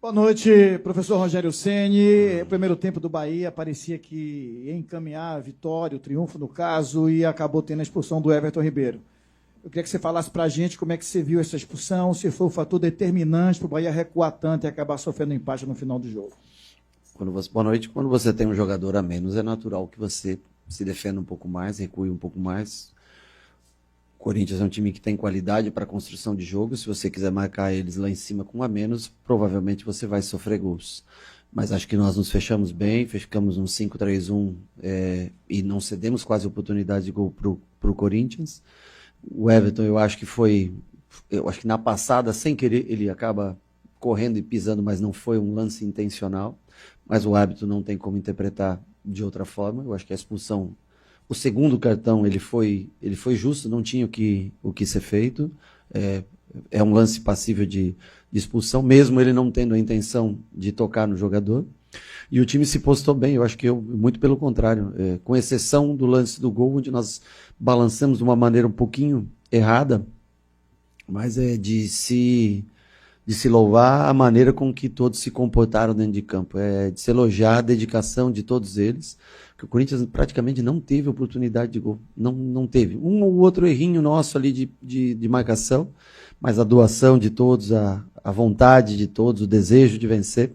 Boa noite, professor Rogério Ceni. O primeiro tempo do Bahia parecia que ia encaminhar a vitória, o triunfo no caso, e acabou tendo a expulsão do Everton Ribeiro. Eu queria que você falasse para a gente como é que você viu essa expulsão, se foi o fator determinante para o Bahia recuar tanto e acabar sofrendo empate no final do jogo. Boa noite. Quando você tem um jogador a menos, é natural que você se defenda um pouco mais, recue um pouco mais. O Corinthians é um time que tem qualidade para construção de jogo. Se você quiser marcar eles lá em cima com um a menos, provavelmente você vai sofrer gols. Mas acho que nós nos fechamos bem, ficamos um 5-3-1 e não cedemos quase oportunidade de gol para o Corinthians. O Everton, eu acho que na passada, sem querer, ele acaba correndo e pisando, mas não foi um lance intencional. Mas o árbitro não tem como interpretar de outra forma. Eu acho que a expulsão, o segundo cartão, ele foi justo, não tinha o que ser feito. É um lance passível de expulsão, mesmo ele não tendo a intenção de tocar no jogador. E o time se postou bem, eu acho que muito pelo contrário, com exceção do lance do gol, onde nós balançamos de uma maneira um pouquinho errada, mas é de se louvar a maneira com que todos se comportaram dentro de campo, de se elogiar a dedicação de todos eles, que o Corinthians praticamente não teve oportunidade de gol, não teve. Um ou outro errinho nosso ali de marcação, mas a doação de todos, a vontade de todos, o desejo de vencer.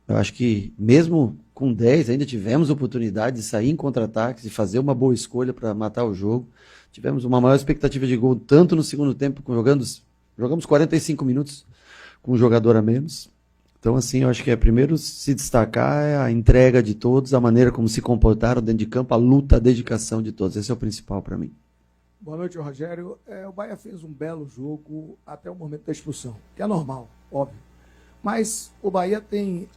Eu acho que mesmo com 10 ainda tivemos oportunidade de sair em contra-ataques, de fazer uma boa escolha para matar o jogo. Tivemos uma maior expectativa de gol, tanto no segundo tempo, jogamos 45 minutos com um jogador a menos. Então, assim, eu acho que primeiro se destacar é a entrega de todos, a maneira como se comportaram dentro de campo, a luta, a dedicação de todos. Esse é o principal para mim. Boa noite, Rogério. O Bahia fez um belo jogo até o momento da expulsão, que é normal, óbvio. Mas o Bahia tem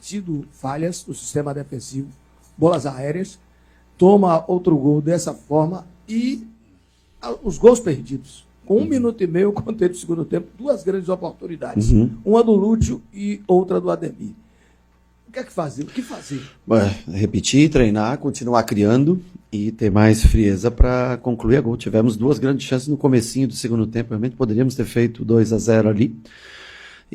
tido falhas no sistema defensivo, bolas aéreas, toma outro gol dessa forma e os gols perdidos. Com 1 minuto e meio, contei no segundo tempo, 2 grandes oportunidades. Uma do Lúcio e outra do Ademir. O que é que fazer? O que fazer? Repetir, treinar, continuar criando e ter mais frieza para concluir a gol. Tivemos 2 grandes chances no comecinho do segundo tempo. Realmente poderíamos ter feito 2-0 ali.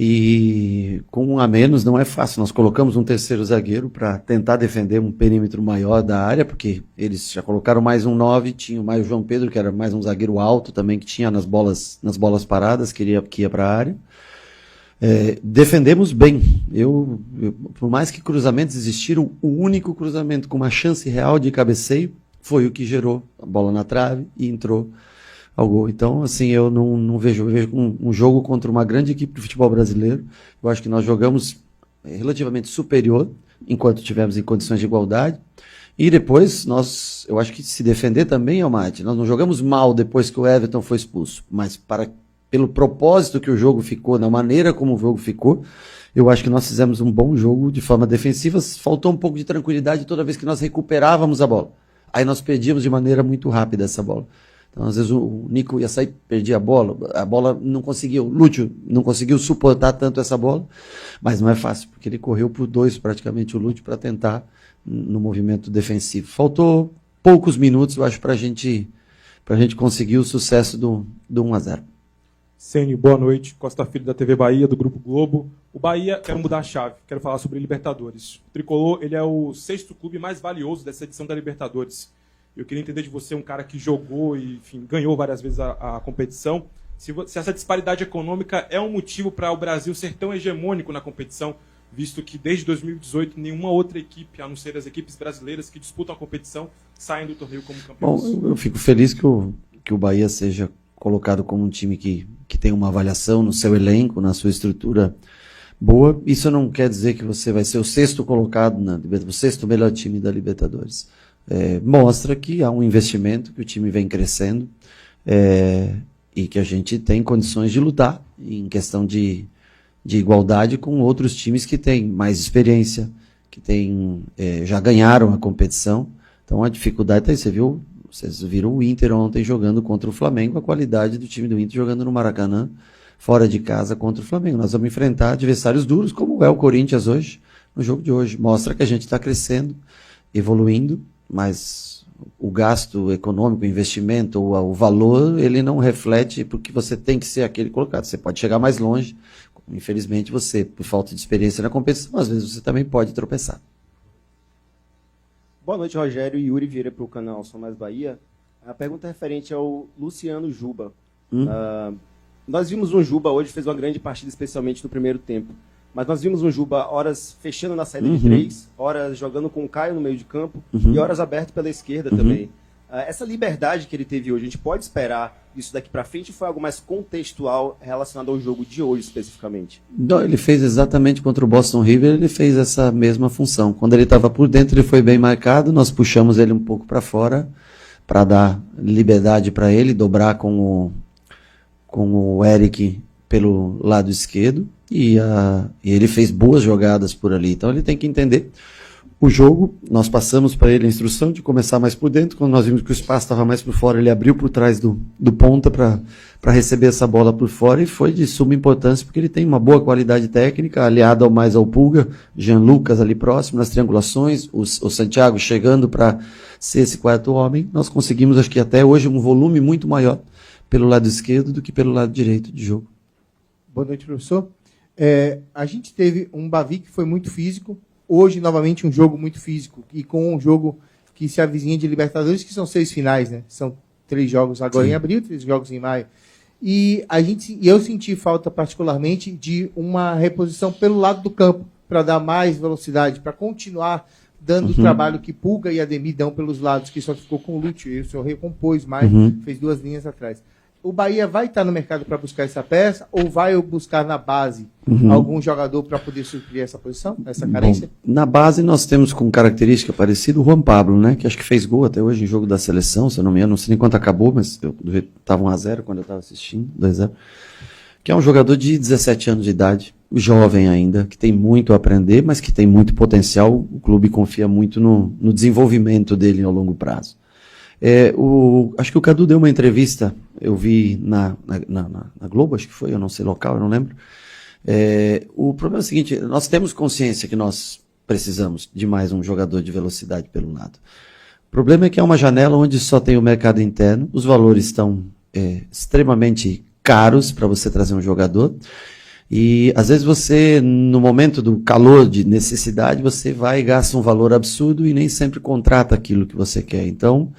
E com 1 a menos não é fácil. Nós colocamos um terceiro zagueiro para tentar defender um perímetro maior da área, porque eles já colocaram mais um 9, tinha mais o João Pedro, que era mais um zagueiro alto também, que tinha nas bolas paradas, que ia para a área. Defendemos bem. Por mais que cruzamentos existiram, o único cruzamento com uma chance real de cabeceio foi o que gerou a bola na trave e entrou ao gol. Então, assim, eu não vejo um jogo contra uma grande equipe do futebol brasileiro. Eu acho que nós jogamos relativamente superior, enquanto tivemos em condições de igualdade. E depois, eu acho que se defender também é uma arte. Nós não jogamos mal depois que o Everton foi expulso, mas pelo propósito que o jogo ficou, na maneira como o jogo ficou, eu acho que nós fizemos um bom jogo de forma defensiva. Faltou um pouco de tranquilidade toda vez que nós recuperávamos a bola. Aí nós perdíamos de maneira muito rápida essa bola. Então, às vezes, o Nico ia sair, perdia a bola não conseguiu, o Lúcio não conseguiu suportar tanto essa bola, mas não é fácil, porque ele correu por 2 praticamente o Lúcio para tentar no movimento defensivo. Faltou poucos minutos, eu acho, para a gente conseguir o sucesso do 1-0. Ceni, boa noite. Costa Filho da TV Bahia, do Grupo Globo. O Bahia, quero mudar a chave, quero falar sobre Libertadores. O Tricolor, ele é o 6º clube mais valioso dessa edição da Libertadores. Eu queria entender de você, um cara que jogou e, enfim, ganhou várias vezes a competição, se essa disparidade econômica é um motivo para o Brasil ser tão hegemônico na competição, visto que desde 2018 nenhuma outra equipe, a não ser as equipes brasileiras que disputam a competição, saem do torneio como campeões. Bom, eu fico feliz que o Bahia seja colocado como um time que tem uma avaliação no seu elenco, na sua estrutura boa. Isso não quer dizer que você vai ser o 6º colocado, o 6º melhor time da Libertadores. Mostra que há um investimento, que o time vem crescendo e que a gente tem condições de lutar em questão de igualdade com outros times que têm mais experiência, que já ganharam a competição. Então a dificuldade está aí. Vocês viram o Inter ontem jogando contra o Flamengo, a qualidade do time do Inter jogando no Maracanã, fora de casa contra o Flamengo. Nós vamos enfrentar adversários duros, como é o Corinthians hoje, no jogo de hoje. Mostra que a gente está crescendo, evoluindo, mas o gasto econômico, o investimento, o valor, ele não reflete porque você tem que ser aquele colocado. Você pode chegar mais longe, Infelizmente você, por falta de experiência na competição, às vezes você também pode tropeçar. Boa noite, Rogério. Yuri Vieira para o canal Sou Mais Bahia. A pergunta é referente ao Luciano Juba. Nós vimos um Juba hoje, fez uma grande partida, especialmente no primeiro tempo. Mas nós vimos um Juba, horas fechando na saída de 3, horas jogando com o Caio no meio de campo e horas aberto pela esquerda também. Essa liberdade que ele teve hoje, a gente pode esperar isso daqui para frente ou foi algo mais contextual relacionado ao jogo de hoje especificamente? Não, ele fez exatamente contra o Boston River, ele fez essa mesma função. Quando ele estava por dentro, ele foi bem marcado, nós puxamos ele um pouco para fora para dar liberdade para ele, dobrar com o Eric pelo lado esquerdo e ele fez boas jogadas por ali. Então ele tem que entender o jogo. Nós passamos para ele a instrução de começar mais por dentro. Quando nós vimos que o espaço estava mais por fora, ele abriu por trás do ponta para receber essa bola por fora e foi de suma importância porque ele tem uma boa qualidade técnica, aliado mais ao Pulga, Jean Lucas ali próximo nas triangulações, o Santiago chegando para ser esse quarto homem. Nós conseguimos, acho que até hoje, um volume muito maior pelo lado esquerdo do que pelo lado direito de jogo. Boa noite, professor. A gente teve um Bavi que foi muito físico. Hoje, novamente, um jogo muito físico. E com um jogo que se avizinha de Libertadores, que são 6 finais, né? São 3 jogos agora em abril, 3 jogos em maio. E eu senti falta, particularmente, de uma reposição pelo lado do campo, para dar mais velocidade, para continuar dando o trabalho que Pulga e Ademir dão pelos lados, que só ficou com o Lúcio. E o senhor recompôs mais, fez 2 linhas atrás. O Bahia vai estar no mercado para buscar essa peça ou vai buscar na base algum jogador para poder suprir essa posição, essa carência? Bom, na base nós temos com característica parecida o Juan Pablo, né? Que acho que fez gol até hoje em jogo da seleção, se eu não me engano, não sei nem quanto acabou, mas estava 1-0 quando eu estava assistindo, 2-0. Que é um jogador de 17 anos de idade, jovem ainda, que tem muito a aprender, mas que tem muito potencial. O clube confia muito no desenvolvimento dele ao longo prazo. Acho que o Cadu deu uma entrevista, eu vi na Globo, acho que foi, eu não sei local, eu não lembro. O problema é o seguinte, nós temos consciência que nós precisamos de mais um jogador de velocidade pelo lado. O problema é que é uma janela onde só tem o mercado interno, os valores estão extremamente caros para você trazer um jogador. E às vezes você, no momento do calor de necessidade, você vai e gasta um valor absurdo e nem sempre contrata aquilo que você quer. Então,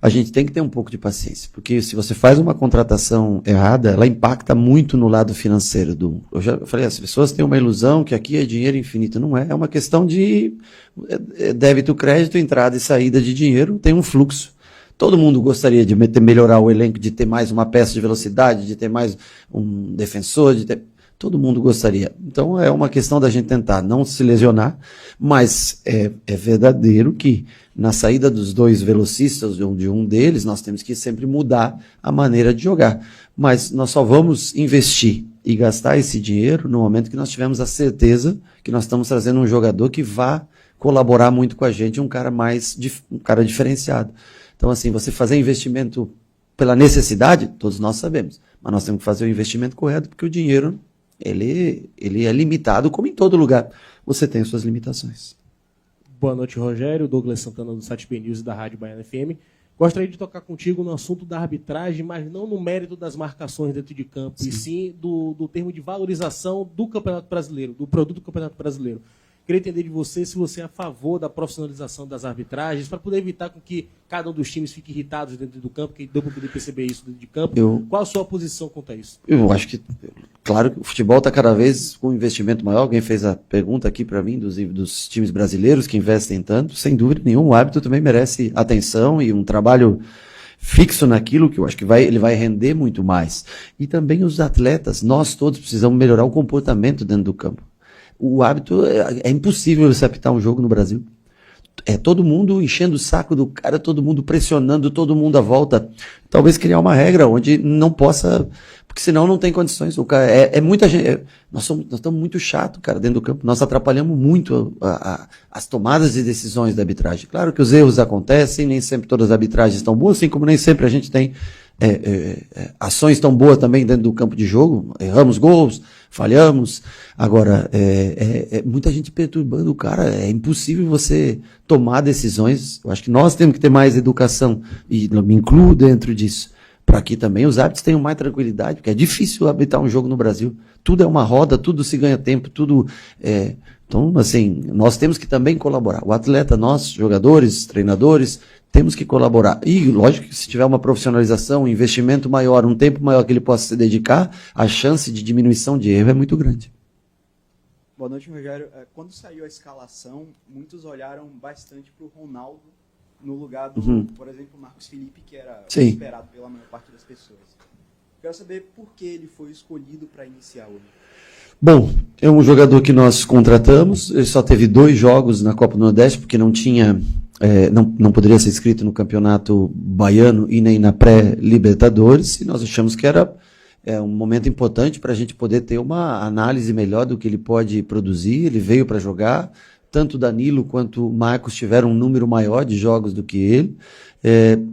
a gente tem que ter um pouco de paciência, porque se você faz uma contratação errada, ela impacta muito no lado financeiro. Eu já falei, as pessoas têm uma ilusão que aqui é dinheiro infinito. Não é, é uma questão de débito, crédito, entrada e saída de dinheiro, tem um fluxo. Todo mundo gostaria de melhorar o elenco, de ter mais uma peça de velocidade, de ter mais um defensor, todo mundo gostaria. Então é uma questão da gente tentar não se lesionar, mas é verdadeiro que na saída dos 2 velocistas, de um deles, nós temos que sempre mudar a maneira de jogar. Mas nós só vamos investir e gastar esse dinheiro no momento que nós tivermos a certeza que nós estamos trazendo um jogador que vá colaborar muito com a gente, um cara diferenciado. Então, assim, você fazer investimento pela necessidade, todos nós sabemos, mas nós temos que fazer o investimento correto, porque o dinheiro ele é limitado, como em todo lugar. Você tem suas limitações. Boa noite, Rogério. Douglas Santana, do site P News e da Rádio Baiana FM. Gostaria de tocar contigo no assunto da arbitragem, mas não no mérito das marcações dentro de campo, e sim do termo de valorização do Campeonato Brasileiro, do produto do Campeonato Brasileiro. Queria entender de você se você é a favor da profissionalização das arbitragens, para poder evitar com que cada um dos times fique irritados dentro do campo, que deu para poder perceber isso dentro de campo. Qual a sua posição quanto a isso? Eu acho que, claro que o futebol está cada vez com um investimento maior. Alguém fez a pergunta aqui para mim dos times brasileiros que investem tanto. Sem dúvida nenhuma, o árbitro também merece atenção e um trabalho fixo naquilo, que eu acho que ele vai render muito mais. E também os atletas, nós todos precisamos melhorar o comportamento dentro do campo. O hábito, é impossível você apitar um jogo no Brasil. É todo mundo enchendo o saco do cara, todo mundo pressionando, todo mundo à volta. Talvez criar uma regra onde não possa, porque senão não tem condições. O cara, muita gente, nós estamos muito chato, cara, dentro do campo. Nós atrapalhamos muito as tomadas de decisões da arbitragem. Claro que os erros acontecem, nem sempre todas as arbitragens estão boas, assim como nem sempre a gente tem ações tão boas também dentro do campo de jogo. Erramos gols, falhamos. Agora, muita gente perturbando o cara. É impossível você tomar decisões. Eu acho que nós temos que ter mais educação, e me incluo dentro disso, para que também os árbitros tenham mais tranquilidade, porque é difícil arbitrar um jogo no Brasil. Tudo é uma roda, tudo se ganha tempo, tudo é... Então, assim, nós temos que também colaborar. O atleta, nós, jogadores, treinadores, temos que colaborar. E, lógico, que se tiver uma profissionalização, um investimento maior, um tempo maior que ele possa se dedicar, a chance de diminuição de erro é muito grande. Boa noite, Rogério. Quando saiu a escalação, muitos olharam bastante para o Ronaldo no lugar do, por exemplo, Marcos Felipe, que era esperado pela maior parte das pessoas. Quero saber por que ele foi escolhido para iniciar hoje. Bom, é um jogador que nós contratamos, ele só teve 2 jogos na Copa do Nordeste, porque não tinha, não poderia ser inscrito no Campeonato Baiano e nem na pré-Libertadores, e nós achamos que era um momento importante para a gente poder ter uma análise melhor do que ele pode produzir. Ele veio para jogar, tanto Danilo quanto o Marcos tiveram um número maior de jogos do que ele.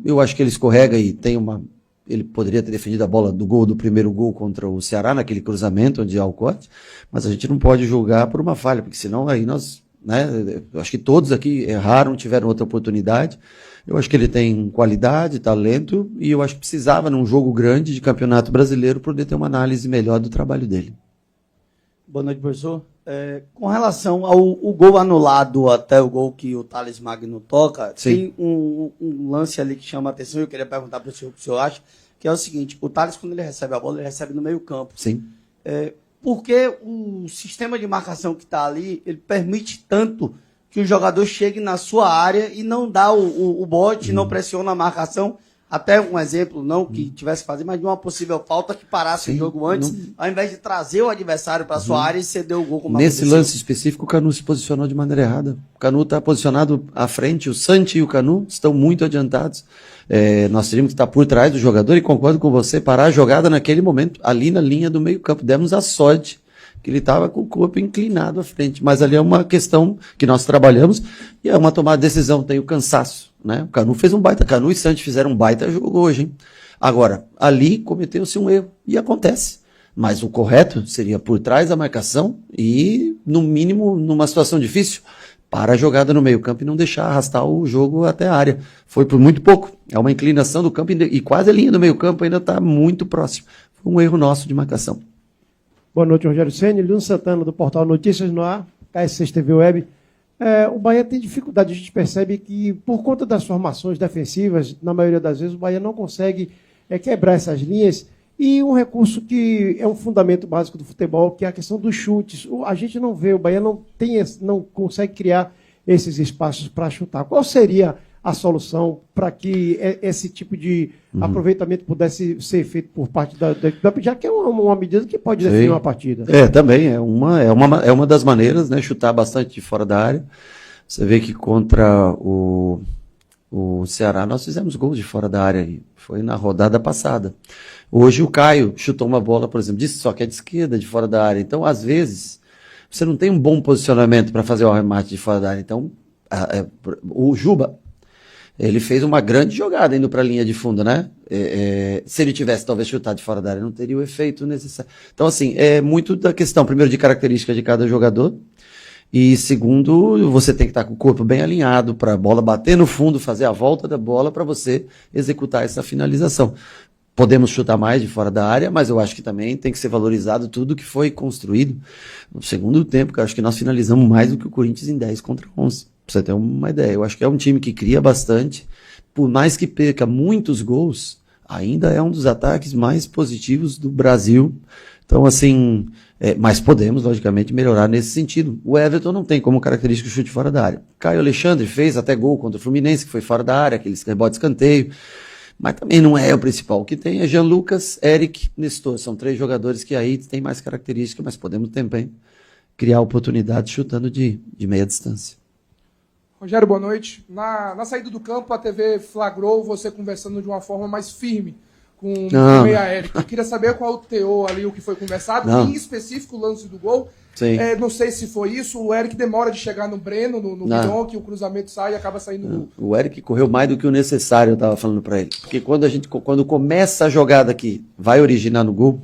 Eu acho que ele escorrega e tem uma... Ele poderia ter defendido a bola do primeiro gol contra o Ceará, naquele cruzamento onde há o corte, mas a gente não pode julgar por uma falha, porque senão aí nós, né, eu acho que todos aqui erraram, tiveram outra oportunidade. Eu acho que ele tem qualidade, talento, e eu acho que precisava, num jogo grande de Campeonato Brasileiro, poder ter uma análise melhor do trabalho dele. Boa noite, professor. Com relação ao gol anulado até o gol que o Thales Magno toca, Sim. tem um lance ali que chama a atenção, eu queria perguntar para o senhor o que o senhor acha, que é o seguinte: o Thales, quando ele recebe a bola, ele recebe no meio campo. Sim. Porque o sistema de marcação que está ali, ele permite tanto que o jogador chegue na sua área e não dá o bote, não pressiona a marcação. Até um exemplo, não que tivesse que fazer, mas de uma possível falta que parasse o jogo antes, ao invés de trazer o adversário para a sua área e ceder o gol. Como Nesse aconteceu. lance específico, o Canu se posicionou de maneira errada. O Canu está posicionado à frente, o Santi e o Canu estão muito adiantados. Nós teríamos que estar por trás do jogador, e concordo com você, parar a jogada naquele momento, ali na linha do meio campo. Demos a sorte que ele estava com o corpo inclinado à frente. Mas ali é uma questão que nós trabalhamos e é uma tomada de decisão, tem o cansaço, né? O Canu fez um baita, Canu e Santos fizeram um baita jogo hoje, hein? Agora, ali cometeu-se um erro e acontece. Mas o correto seria por trás da marcação e, no mínimo, numa situação difícil, para a jogada no meio campo e não deixar arrastar o jogo até a área. Foi por muito pouco. É uma inclinação do campo e quase a linha do meio campo ainda está muito próximo. Foi um erro nosso de marcação. Boa noite, Rogério Ceni, Luno Santana, do portal Notícias no Ar, KS6 TV Web. O Bahia tem dificuldade, a gente percebe que, por conta das formações defensivas, na maioria das vezes, o Bahia não consegue quebrar essas linhas. E um recurso que é um fundamento básico do futebol, que é a questão dos chutes. A gente não vê, o Bahia não consegue criar esses espaços para chutar. Qual seria a solução para que esse tipo de aproveitamento pudesse ser feito por parte da equipe, já que é uma medida que pode definir uma partida? Também é uma das maneiras, né? Chutar bastante de fora da área. Você vê que contra o Ceará nós fizemos gols de fora da área, foi na rodada passada. Hoje o Caio chutou uma bola, por exemplo, só que é de esquerda, de fora da área. Então, às vezes, você não tem um bom posicionamento para fazer o arremate de fora da área. Então, o Juba, ele fez uma grande jogada indo para a linha de fundo, né? Se ele tivesse talvez chutado de fora da área, não teria o efeito necessário. Então, assim, é muito da questão, primeiro, de característica de cada jogador, e segundo, você tem que estar com o corpo bem alinhado para a bola bater no fundo, fazer a volta da bola para você executar essa finalização. Podemos chutar mais de fora da área, mas eu acho que também tem que ser valorizado tudo que foi construído no segundo tempo, que eu acho que nós finalizamos mais do que o Corinthians em 10 contra 11. Pra você ter uma ideia, eu acho que é um time que cria bastante, por mais que perca muitos gols, ainda é um dos ataques mais positivos do Brasil. Então, assim, mas podemos, logicamente, melhorar nesse sentido. O Everton não tem como característica o chute fora da área. Caio Alexandre fez até gol contra o Fluminense, que foi fora da área, aqueles rebote escanteio, mas também não é o principal. O que tem é Jean Lucas, Eric, Nestor. São 3 jogadores que aí têm mais característica, mas podemos também criar oportunidades chutando de meia distância. Rogério, boa noite. Na saída do campo, a TV flagrou você conversando de uma forma mais firme com o meia Eric. Eu queria saber qual é o teor ali, o que foi conversado, em específico o lance do gol. Não sei se foi isso, o Eric demora de chegar no Breno, no Guidon, que o cruzamento sai e acaba saindo no gol. O Eric correu mais do que o necessário, eu estava falando para ele. Porque quando começa a jogada que vai originar no gol,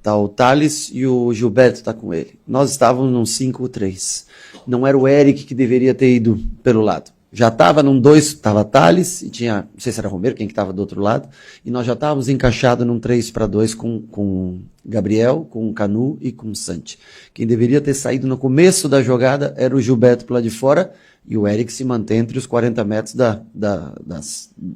tá o Thales e o Gilberto tá com ele. Nós estávamos num 5-3. Não era o Eric que deveria ter ido pelo lado. já estava num 2, estava Thales, e tinha, não sei se era Romero, quem que estava do outro lado, e nós já estávamos encaixados num 3-2 com Gabriel, com Canu e com Santi. Quem deveria ter saído no começo da jogada era o Gilberto pro lado de fora, e o Eric se mantém entre os 40 metros da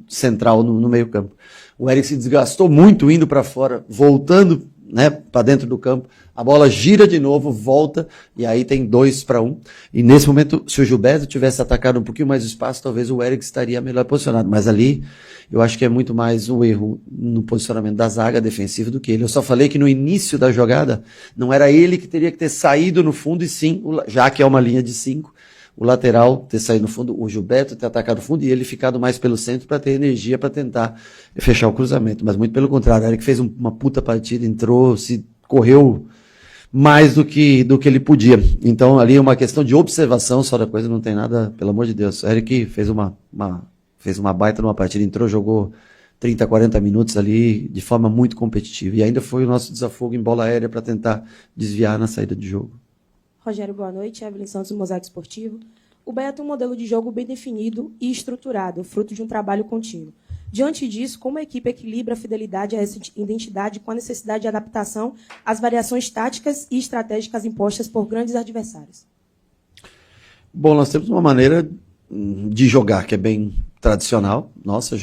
central no meio campo. O Eric se desgastou muito indo para fora, voltando, né, para dentro do campo, a bola gira de novo, volta, e aí tem 2-1. E nesse momento, se o Gilberto tivesse atacado um pouquinho mais de espaço, talvez o Eric estaria melhor posicionado. Mas ali, eu acho que é muito mais um erro no posicionamento da zaga defensiva do que ele. Eu só falei que no início da jogada, não era ele que teria que ter saído no fundo, e sim, já que é uma linha de 5, o lateral ter saído no fundo, o Gilberto ter atacado o fundo e ele ficado mais pelo centro para ter energia para tentar fechar o cruzamento. Mas muito pelo contrário, o Eric fez uma puta partida, entrou, correu mais do que ele podia. Então ali é uma questão de observação só da coisa, não tem nada, pelo amor de Deus. O Eric fez uma baita numa partida, entrou, jogou 30, 40 minutos ali de forma muito competitiva. E ainda foi o nosso desafogo em bola aérea para tentar desviar na saída de jogo. Rogério, boa noite. Evelyn Santos, do Mosaico Esportivo. O Bahia tem um modelo de jogo bem definido e estruturado, fruto de um trabalho contínuo. Diante disso, como a equipe equilibra a fidelidade a essa identidade com a necessidade de adaptação às variações táticas e estratégicas impostas por grandes adversários? Bom, nós temos uma maneira de jogar que é bem tradicional, nossa,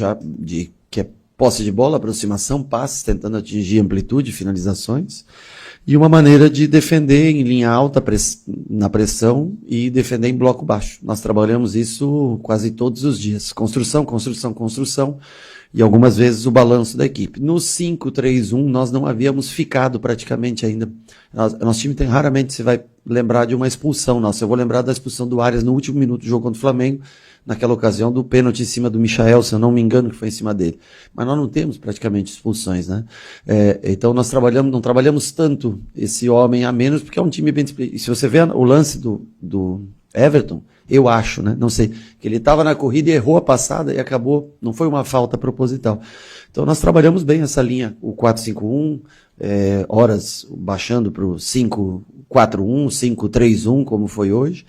que é posse de bola, aproximação, passes, tentando atingir amplitude, finalizações. E uma maneira de defender em linha alta na pressão e defender em bloco baixo. Nós trabalhamos isso quase todos os dias. Construção, construção, construção e algumas vezes o balanço da equipe. No 5-3-1 nós não havíamos ficado praticamente ainda. Nosso time raramente se vai lembrar de uma expulsão nossa. Eu vou lembrar da expulsão do Arias no último minuto do jogo contra o Flamengo, naquela ocasião do pênalti em cima do Michael, se eu não me engano, que foi em cima dele. Mas nós não temos praticamente expulsões, né? Então nós não trabalhamos tanto esse homem a menos, porque é um time bem... E se você vê o lance do Everton, eu acho, né? Não sei, que ele estava na corrida e errou a passada e acabou, não foi uma falta proposital. Então nós trabalhamos bem essa linha, o 4-5-1, horas baixando para o 5-4-1, 5-3-1, como foi hoje.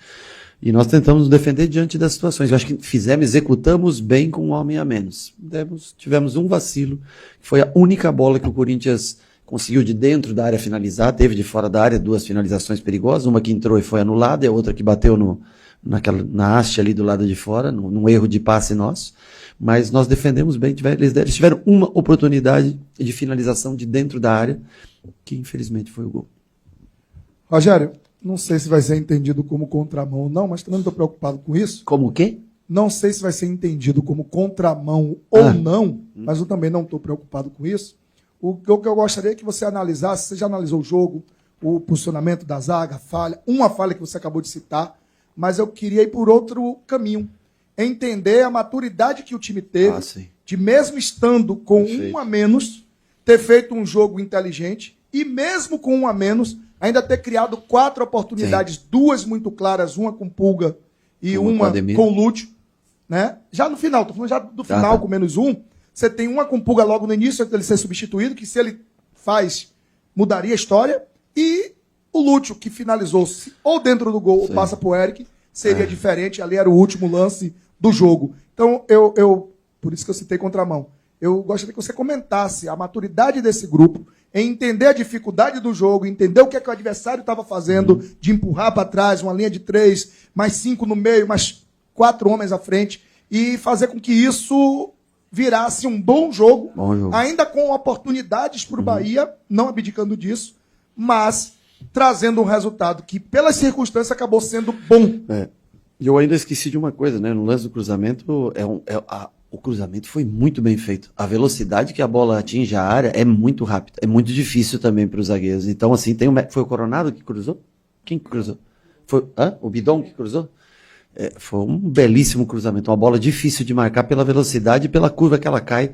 E nós tentamos defender diante das situações. Eu acho que executamos bem com um homem a menos. Tivemos um vacilo, que foi a única bola que o Corinthians conseguiu de dentro da área finalizar, teve de fora da área 2 finalizações perigosas, uma que entrou e foi anulada, e a outra que bateu na haste ali do lado de fora, num erro de passe nosso. Mas nós defendemos bem, eles tiveram uma oportunidade de finalização de dentro da área, que infelizmente foi o gol. Rogério, não sei se vai ser entendido como contramão ou não, mas também não estou preocupado com isso. Como o quê? Não sei se vai ser entendido como contramão ou não, mas eu também não estou preocupado com isso. O que eu gostaria é que você analisasse, você já analisou o jogo, o posicionamento da zaga, uma falha que você acabou de citar, mas eu queria ir por outro caminho. Entender a maturidade que o time teve, de mesmo estando com um a menos, ter feito um jogo inteligente, e mesmo com um a menos, ainda ter criado 4 oportunidades, 2 muito claras, uma com Pulga e uma com Lúcio, né? Já no final, estou falando já do final com menos 1, você tem uma com Pulga logo no início, antes dele ser substituído, que se ele faz, mudaria a história, e o Lúcio, que finalizou ou dentro do gol ou passa para o Eric, seria diferente, ali era o último lance do jogo. Então, por isso que eu citei contramão, eu gostaria que você comentasse a maturidade desse grupo, em entender a dificuldade do jogo, entender o que o adversário estava fazendo, de empurrar para trás, uma linha de 3, mais 5 no meio, mais 4 homens à frente, e fazer com que isso virasse um bom jogo. Ainda com oportunidades para o Bahia, não abdicando disso, mas trazendo um resultado que, pelas circunstâncias, acabou sendo bom. E eu ainda esqueci de uma coisa, né? No lance do cruzamento, o cruzamento foi muito bem feito. A velocidade que a bola atinge a área é muito rápida. É muito difícil também para os zagueiros. Então, assim, foi o Coronado que cruzou? Quem que cruzou? Foi o Bidon que cruzou? Foi um belíssimo cruzamento. Uma bola difícil de marcar pela velocidade e pela curva que ela cai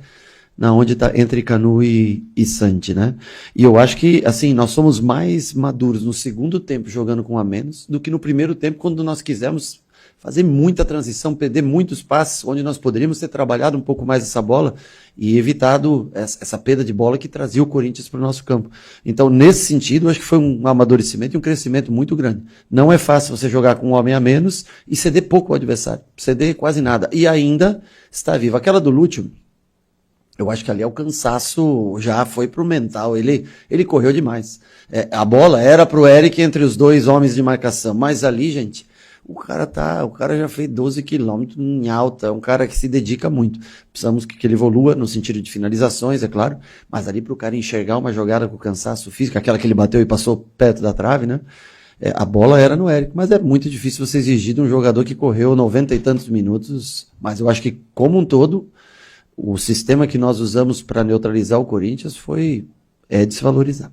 na onde está entre Canu e Santi, né? E eu acho que, assim, nós somos mais maduros no segundo tempo jogando com um a menos do que no primeiro tempo, quando nós quisemos fazer muita transição, perder muitos passes, onde nós poderíamos ter trabalhado um pouco mais essa bola e evitado essa perda de bola que trazia o Corinthians para o nosso campo. Então, nesse sentido, acho que foi um amadurecimento e um crescimento muito grande. Não é fácil você jogar com um homem a menos e ceder pouco ao adversário, ceder quase nada. E ainda está vivo. Aquela do Lúcio, eu acho que ali o cansaço já foi pro mental, ele correu demais. A bola era pro Eric entre os dois homens de marcação, mas ali, gente, o cara já fez 12 quilômetros em alta, é um cara que se dedica muito. Precisamos que ele evolua no sentido de finalizações, é claro, mas ali pro cara enxergar uma jogada com cansaço físico, aquela que ele bateu e passou perto da trave, né? A bola era no Eric, mas é muito difícil você exigir de um jogador que correu 90 e tantos minutos, mas eu acho que, como um todo, o sistema que nós usamos para neutralizar o Corinthians foi desvalorizar.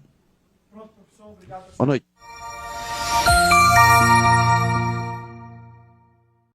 Boa noite.